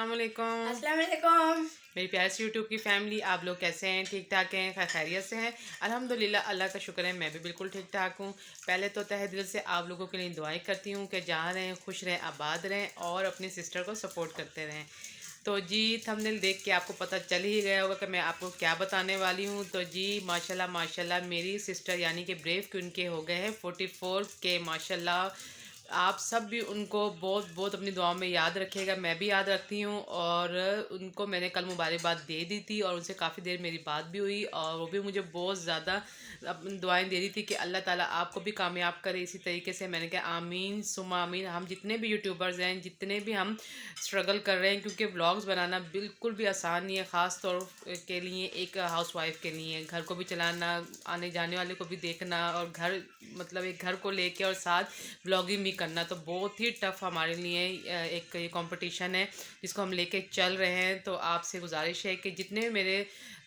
अस्सलाम वालेकुम। अस्सलाम वालेकुम। मेरी प्यारी सी यूट्यूब की फैमिली, आप लोग कैसे हैं? ठीक ठाक हैं? खैरियत से हैं? अल्हम्दुलिल्लाह, अल्लाह का शुक्र है, मैं भी बिल्कुल ठीक ठाक हूँ। पहले तो तहे दिल से आप लोगों के लिए दुआएं करती हूँ कि जहाँ रहें खुश रहें, आबाद रहें और अपनी सिस्टर को सपोर्ट करते रहें। तो जी, थंबनेल देख के आपको पता चल ही गया होगा कि मैं आपको क्या बताने वाली हूँ। तो जी, माशाल्लाह माशाल्लाह मेरी सिस्टर यानी कि ब्रेव क्वीन के हो गए हैं 44 के माशाल्लाह। आप सब भी उनको बहुत बहुत अपनी दुआओं में याद रखिएगा, मैं भी याद रखती हूँ। और उनको मैंने कल मुबारकबाद दे दी थी और उनसे काफ़ी देर मेरी बात भी हुई और वो भी मुझे बहुत ज़्यादा अपनी दुआएं दे रही थी कि अल्लाह ताला आपको भी कामयाब करे इसी तरीके से। मैंने कहा आमीन सुमा आमीन। हम जितने भी यूट्यूबर्स हैं, जितने भी हम स्ट्रगल कर रहे हैं, क्योंकि व्लॉग्स बनाना बिल्कुल भी आसान नहीं है, ख़ास तौर के लिए एक हाउसवाइफ के लिए। घर को भी चलाना, आने जाने वाले को भी देखना और घर मतलब एक घर को लेके और साथ व्लॉगिंग भी करना तो बहुत ही टफ़ हमारे लिए एक ये कंपटीशन है जिसको हम लेके चल रहे हैं। तो आपसे गुजारिश है कि जितने भी मेरे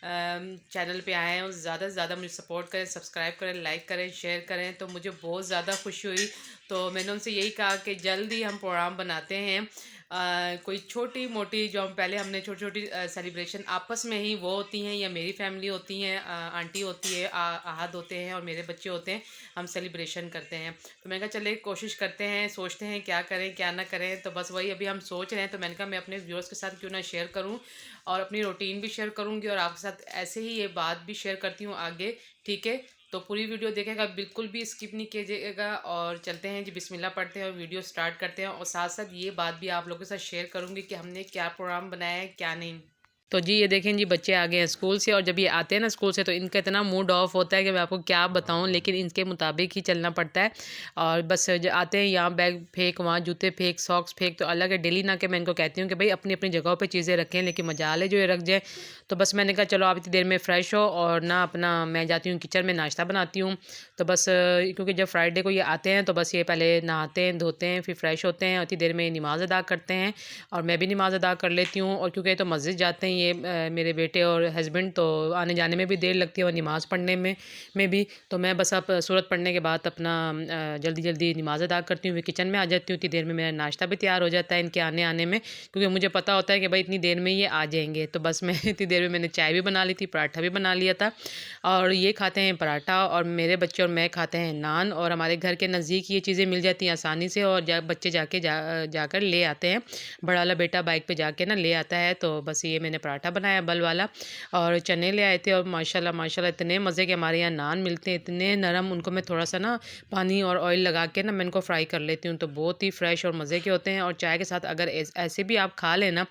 चैनल पे आए हैं वो ज़्यादा से ज़्यादा मुझे सपोर्ट करें, सब्सक्राइब करें, लाइक करें, शेयर करें। तो मुझे बहुत ज़्यादा खुशी हुई। तो मैंने उनसे यही कहा कि जल्द ही हम प्रोग्राम बनाते हैं, कोई छोटी मोटी जो हम पहले हमने छोटी छोटी सेलिब्रेशन आपस में ही वो होती हैं या मेरी फैमिली होती हैं, आंटी होती है, आहद होते हैं और मेरे बच्चे होते हैं, हम सेलिब्रेशन करते हैं। तो मैंने कहा चले कोशिश करते हैं, सोचते हैं क्या करें क्या ना करें। तो बस वही अभी हम सोच रहे हैं। तो मैंने कहा मैं अपने व्यूअर्स के साथ क्यों ना शेयर करूं और अपनी रूटीन भी शेयर करूंगी और आपके साथ ऐसे ही ये बात भी शेयर करती हूँ आगे। ठीक है, तो पूरी वीडियो देखेगा, बिल्कुल भी स्किप नहीं कीजिएगा। और चलते हैं जी, बिस्मिल्लाह पढ़ते हैं और वीडियो स्टार्ट करते हैं। और साथ साथ ये बात भी आप लोगों के साथ शेयर करूंगी कि हमने क्या प्रोग्राम बनाया है क्या नहीं। तो जी ये देखें जी, बच्चे आ गए हैं स्कूल से और जब ये आते हैं ना स्कूल से तो इनका इतना मूड ऑफ होता है कि मैं आपको क्या बताऊं, लेकिन इनके मुताबिक ही चलना पड़ता है। और बस जो आते हैं यहाँ बैग फेंक, वहाँ जूते फेंक, सॉक्स फेंक, तो अलग है। डेली ना के मैं इनको कहती हूँ कि भाई अपनी अपनी जगहों पे चीज़ें रखें, लेकिन मजाल है जो ये रख जाए। तो बस मैंने कहा चलो आप इतनी देर में फ़्रेश हो और ना अपना मैं जाती हूँ किचन में नाश्ता बनाती हूँ। तो बस क्योंकि जब फ्राइडे को ये आते हैं तो बस ये पहले नहाते हैं, धोते हैं, फिर फ्रेश होते हैं और इतनी देर में नमाज़ अदा करते हैं और मैं भी नमाज़ अदा कर लेती हूँ। और क्योंकि तो मस्जिद जाते हैं ये मेरे बेटे और हस्बैंड, तो आने जाने में भी देर लगती है और नमाज़ पढ़ने में भी। तो मैं बस अब सूरत पढ़ने के बाद अपना जल्दी जल्दी नमाज़ अदा करती हूँ, फिर किचन में आ जाती हूँ। इतनी देर में मेरा नाश्ता भी तैयार हो जाता है इनके आने आने में, क्योंकि मुझे पता होता है कि भाई इतनी देर में ये आ जाएंगे। तो बस मैं इतनी देर में मैंने चाय भी बना ली थी, पराठा भी बना लिया था और ये खाते हैं पराठा और मेरे बच्चे और मैं खाते हैं नान। और हमारे घर के नज़दीक ये चीज़ें मिल जाती हैं आसानी से और बच्चे जाकर ले आते हैं। बड़ा वाला बेटा बाइक पे जाके ना ले आता है। तो बस ये मैंने पराठा बनाया बल वाला और चने ले आए थे और माशाल्लाह माशाल्लाह इतने मज़े के हमारे यहाँ नान मिलते हैं, इतने नरम। उनको मैं थोड़ा सा ना पानी और ऑयल लगा के ना मैं इनको फ्राई कर लेती हूँ, तो बहुत ही फ्रेश और मज़े के होते हैं। और चाय के साथ अगर ऐसे भी आप खा लेना,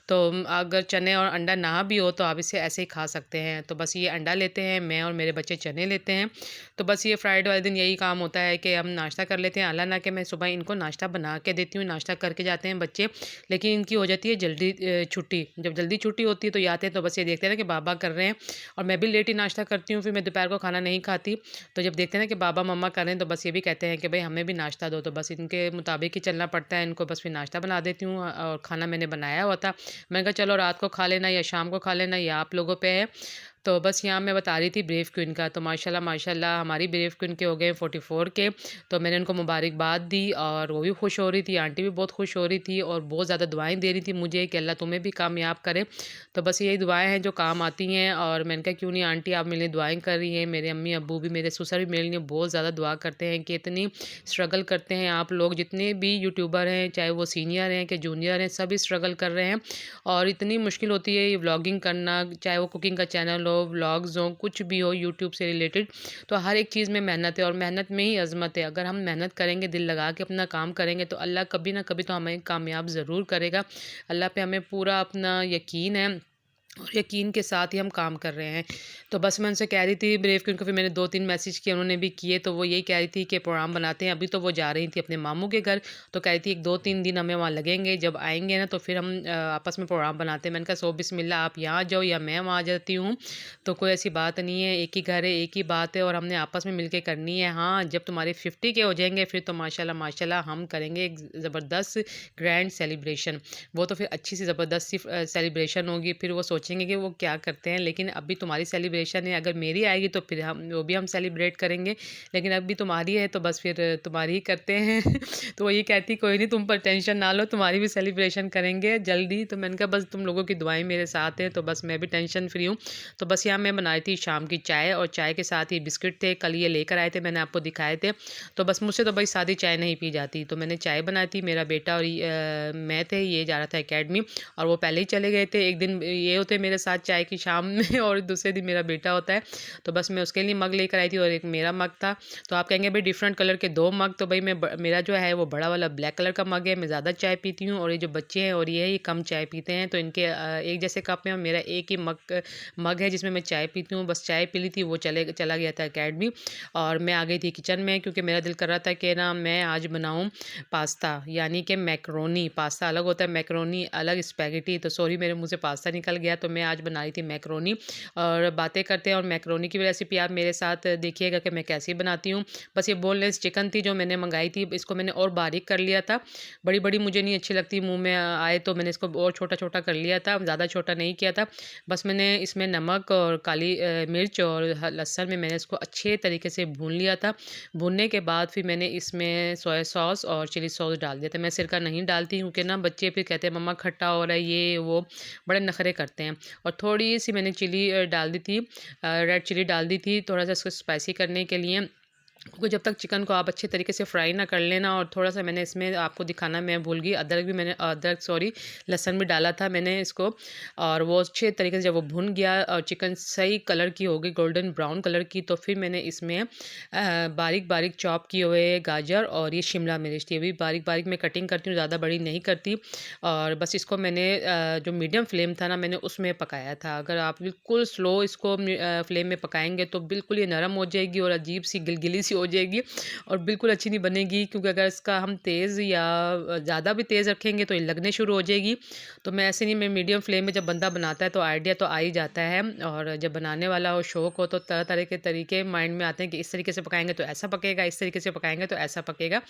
तो अगर चने और अंडा ना भी हो तो आप इसे ऐसे ही खा सकते हैं। तो बस ये अंडा लेते हैं, मैं और मेरे बच्चे चने लेते हैं। तो बस ये फ्राइडे वाले दिन यही काम होता है कि हम नाश्ता कर लेते हैं। अल्लाह ना कि मैं सुबह इनको नाश्ता बना के देती हूँ, नाश्ता करके जाते हैं बच्चे, लेकिन इनकी हो जाती है जल्दी छुट्टी। जब जल्दी छुट्टी होती है तो ये आते हैं तो बस ये देखते हैं ना कि बाबा कर रहे हैं और मैं भी लेट ही नाश्ता करती हूँ, फिर मैं दोपहर को खाना नहीं खाती। तो जब देखते हैं ना कि बाबा मम्मा कर रहे हैं तो बस ये भी कहते हैं कि भाई हमें भी नाश्ता दो, तो बस इनके मुताबिक ही चलना पड़ता है इनको। बस फिर नाश्ता बना देती हूँ और खाना मैंने बनाया हुआ था। मैंने कहा चलो रात को खा लेना या शाम को खा लेना, या आप लोगों पे है। तो बस यहाँ मैं बता रही थी ब्रेव क्वीन का। तो माशाल्लाह माशाल्लाह हमारी ब्रेव क्वीन के हो गए 44 के। तो मैंने उनको मुबारकबाद दी और वो भी खुश हो रही थी, आंटी भी बहुत खुश हो रही थी और बहुत ज़्यादा दुआएं दे रही थी मुझे कि अल्लाह तुम्हें भी कामयाब करे। तो बस यही दुआएं हैं जो काम आती हैं। और मैंने कहा क्यों नहीं आंटी, आप मेरे लिए दुआएं कर रही हैं। मेरे अम्मी अब्बू भी, मेरे ससुर भी मेरे लिए बहुत ज़्यादा दुआ करते हैं कि इतनी स्ट्रगल करते हैं आप लोग, जितने भी यूट्यूबर हैं, चाहे वो सीनियर हैं कि जूनियर हैं, सभी स्ट्रगल कर रहे हैं। और इतनी मुश्किल होती है ये व्लॉगिंग करना, चाहे वो कुकिंग का चैनल हो, व्लॉग्स हो, कुछ भी हो यूट्यूब से रिलेटेड। तो हर एक चीज़ में मेहनत है और मेहनत में ही अज़मत है। अगर हम मेहनत करेंगे, दिल लगा के अपना काम करेंगे, तो अल्लाह कभी ना कभी तो हमें कामयाब ज़रूर करेगा। अल्लाह पे हमें पूरा अपना यकीन है और यकीन के साथ ही हम काम कर रहे हैं। तो बस मैं उनसे कह रही थी ब्रेव क्वीन को, फिर मैंने 2-3 मैसेज किए, उन्होंने भी किए। तो वो यही कह रही थी कि प्रोग्राम बनाते हैं। अभी तो वो जा रही थी अपने मामू के घर, तो कह रही थी 1-2-3 दिन हमें वहाँ लगेंगे, जब आएँगे ना तो फिर हम आपस में प्रोग्राम बनाते हैं। मैंने कहा सो बिस्मिल्लाह, आप यहाँ आ जाओ या मैं वहाँ आ जाती हूँ, तो कोई ऐसी बात नहीं है, एक ही घर है, एक ही बात है और हमने आपस में मिल के करनी है। हाँ, जब तुम्हारे 50 के हो जाएँगे फिर तो माशाल्लाह माशाल्लाह हम करेंगे एक ज़बरदस्त ग्रैंड सेलिब्रेशन। वो तो फिर अच्छी सी ज़बरदस्त सी सेलिब्रेशन होगी। फिर वो सोचेंगे कि वो क्या करते हैं, लेकिन अभी तुम्हारी सेलिब्रेशन है, अगर मेरी आएगी तो फिर वो भी हम सेलिब्रेट करेंगे, लेकिन अभी तुम्हारी है तो बस फिर तुम्हारी ही करते हैं। तो वो ये कहती कोई नहीं, तुम पर टेंशन ना लो, तुम्हारी भी सेलिब्रेशन करेंगे जल्दी। तो मैंने कहा बस तुम लोगों की दुआएं मेरे साथ हैं, तो बस मैं भी टेंशन फ्री हूँ। तो बस यहाँ मैं बनाई थी शाम की चाय, और चाय के साथ ही बिस्किट थे, कल ये लेकर आए थे, मैंने आपको दिखाए थे। तो बस मुझसे तो भाई सादी चाय नहीं पी जाती, तो मैंने चाय बनाई थी। मेरा बेटा और मैं थे, ये जा रहा था एकेडमी, और वो पहले ही चले गए थे। एक दिन ये होते मेरे साथ चाय की शाम में और दूसरे दिन मेरा बेटा होता है। तो बस मैं उसके लिए मग लेकर आई थी और एक मेरा मग था। तो आप कहेंगे भाई डिफरेंट कलर के 2 मग, तो भाई मेरा जो है वो बड़ा वाला ब्लैक कलर का मग है, मैं ज़्यादा चाय पीती हूँ, और ये जो बच्चे हैं और ये कम चाय पीते हैं, तो इनके एक जैसे कप में, और मेरा एक ही मग है जिसमें मैं चाय पीती हूँ। बस चाय पी ली थी, वो चला गया था एकेडमी, और मैं आ गई थी किचन में, क्योंकि मेरा दिल कर रहा था कि ना मैं आज बनाऊँ पास्ता, यानी कि मैक्रोनी। पास्ता अलग होता है, मैक्रोनी अलग, स्पैगेटी। तो सॉरी मेरे मुँह से पास्ता निकल गया, तो मैं आज बना रही थी मैक्रोनी। और बातें करते हैं, और मैक्रोनी की रेसिपी आप मेरे साथ देखिएगा कि मैं कैसे बनाती हूँ। बस ये बोनलेस चिकन थी जो मैंने मंगाई थी, इसको मैंने और बारीक कर लिया था। बड़ी बड़ी मुझे नहीं अच्छी लगती मुँह में आए, तो मैंने इसको और छोटा छोटा कर लिया था, ज़्यादा छोटा नहीं किया था। बस मैंने इसमें नमक और काली मिर्च और लहसुन में मैंने इसको अच्छे तरीके से भून लिया था। भूनने के बाद फिर मैंने इसमें सोया सॉस और चिली सॉस डाल दिया था। मैं सिरका नहीं डालती, क्योंकि ना बच्चे फिर कहते हैं मम्मा खट्टा हो रहा है, ये वो बड़े नखरे करते हैं। और थोड़ी सी मैंने चिली डाल दी थी, रेड चिली डाल दी थी, थोड़ा सा इसको स्पाइसी करने के लिए, क्योंकि जब तक चिकन को आप अच्छे तरीके से फ्राई ना कर लेना। और थोड़ा-सा मैंने इसमें आपको दिखाना मैं भूल गई, अदरक सॉरी लहसुन भी डाला था मैंने इसको, और वो अच्छे तरीके से जब वो भुन गया और चिकन सही कलर की हो गई, गोल्डन ब्राउन कलर की, तो फिर मैंने इसमें बारीक-बारीक चॉप किए हुए गाजर और ये शिमला मिर्च थी, अभी बारीक-बारीक मैं कटिंग करती हूँ, ज़्यादा बड़ी नहीं करती। और बस इसको मैंने जो मीडियम फ्लेम था ना, मैंने उसमें पकाया था। अगर आप बिल्कुल स्लो इसको फ्लेम में पकाएँगे तो बिल्कुल ये नरम हो जाएगी और अजीब-सी गिलगिली सी हो जाएगी, और बिल्कुल अच्छी नहीं बनेगी, क्योंकि अगर इसका हम तेज़ या ज़्यादा भी तेज़ रखेंगे तो ये लगने शुरू हो जाएगी। तो मैं ऐसे नहीं, मैं मीडियम फ्लेम में जब बंदा बनाता है तो आइडिया तो आ ही जाता है, और जब बनाने वाला हो शौक हो तो तरह-तरह के तरीके माइंड में आते हैं कि इस तरीके से पकाएँगे तो ऐसा पकेगा, इस तरीके से पकाएँगे तो ऐसा पकेगा।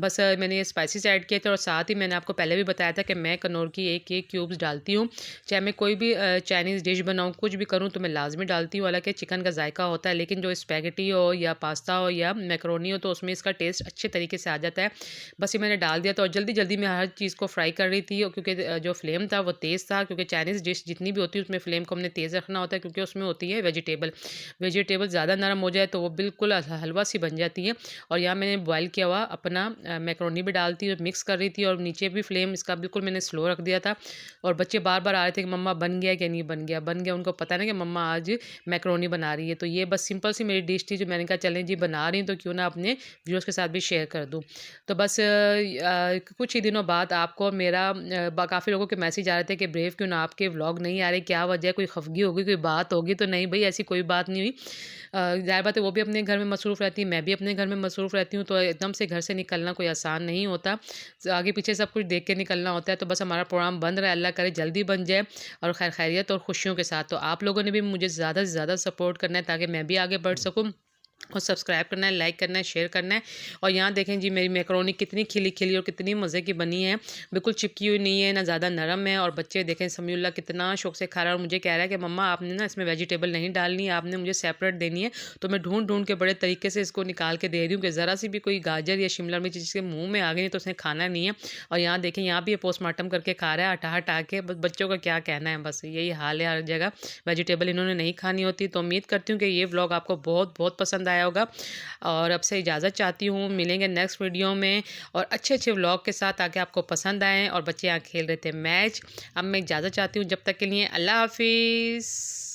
बस मैंने ये स्पाइसेस ऐड किए थे, और साथ ही मैंने आपको पहले भी बताया था कि मैं कनौर की एक क्यूब्स डालती हूँ। चाहे मैं कोई भी चाइनीज़ डिश बनाऊँ, कुछ भी करूँ तो मैं लाज़मी डालती हूँ। हालाँकि चिकन का जायका होता है, लेकिन जो स्पैगेटी हो या पास्ता हो या मैकरोनी हो तो उसमें इसका टेस्ट अच्छे तरीके से आ जाता है। बस ये मैंने डाल दिया था, और जल्दी-जल्दी मैं हर चीज़ को फ्राई कर रही थी, और क्योंकि जो फ्लेम था वो तेज़ था, क्योंकि चाइनीज़ डिश जितनी भी होती है उसमें फ्लेम को हमने तेज़ रखना होता है, क्योंकि उसमें होती है वेजिटेबल। वेजिटेबल ज़्यादा नरम हो जाए तो वो बिल्कुल हलवा सी बन जाती है। और यहाँ मैंने बॉयल किया हुआ अपना मैकरोनी भी डालती और मिक्स कर रही थी, और नीचे भी फ्लेम इसका बिल्कुल मैंने स्लो रख दिया था। और बच्चे बार-बार आ रहे थे कि मम्मा बन गया कि नहीं बन गया, बन गया। उनको पता है ना कि मम्मा आज मैकरोनी बना रही है। तो ये बस सिंपल सी मेरी डिश थी जो मैंने कहा चलें जी बना रही हूँ तो क्यों ना अपने व्यूअर्स के साथ भी शेयर कर दूँ। तो बस कुछ ही दिनों बाद आपको मेरा काफ़ी लोगों के मैसेज आ रहे थे कि ब्रेव क्यों ना आपके व्लॉग नहीं आ रहे, क्या वजह है, कोई खफगी होगी, कोई बात होगी? तो नहीं भई, ऐसी कोई बात नहीं हुई। ज़ाहिर बात है वो भी अपने घर में मसरूफ़ रहती है, मैं भी अपने घर में मसरूफ़ रहती हूँ, तो एकदम से घर से निकलना कोई आसान नहीं होता। आगे पीछे सब कुछ देख के निकलना होता है। तो बस हमारा प्रोग्राम बन रहा है, अल्लाह करे जल्दी बन जाए, और खैरियत और खुशियों के साथ। तो आप लोगों ने भी मुझे ज़्यादा से ज़्यादा सपोर्ट करना है, ताकि मैं भी आगे बढ़ सकूँ, और सब्सक्राइब करना है, लाइक करना है, शेयर करना है। और यहाँ देखें जी मेरी मैकरोनी कितनी खिली-खिली और कितनी मज़े की बनी है। बिल्कुल चिपकी हुई नहीं है, ना ज़्यादा नरम है, और बच्चे देखें समीउल्लाह कितना शौक से खा रहा है, और मुझे कह रहा है कि मम्मा आपने ना इसमें वेजिटेबल नहीं डालनी है, आपने मुझे सेपरेट देनी है। तो मैं ढूँढ-ढूँढ के बड़े तरीके से इसको निकाल के दे रही हूँ कि ज़रा सी भी कोई गाजर या शिमला मिर्च जिसके मुँह में आ गई तो उसने खाना नहीं है। और यहाँ देखें, यहाँ भी ये पोस्टमार्टम करके खा रहा है हटा-हटा के। बस बच्चों का क्या कहना है, बस यही हाल है हर जगह। वेजिटेबल इन्होंने नहीं खानी होती। तो उम्मीद करती हूँ कि ये व्लॉग आपको बहुत-बहुत पसंद आया होगा, और अब से इजाज़त चाहती हूँ। मिलेंगे नेक्स्ट वीडियो में और अच्छे-अच्छे व्लॉग के साथ, ताकि आपको पसंद आएँ। और बच्चे यहाँ खेल रहे थे मैच। अब मैं इजाज़त चाहती हूँ, जब तक के लिए अल्लाह हाफ़िज़।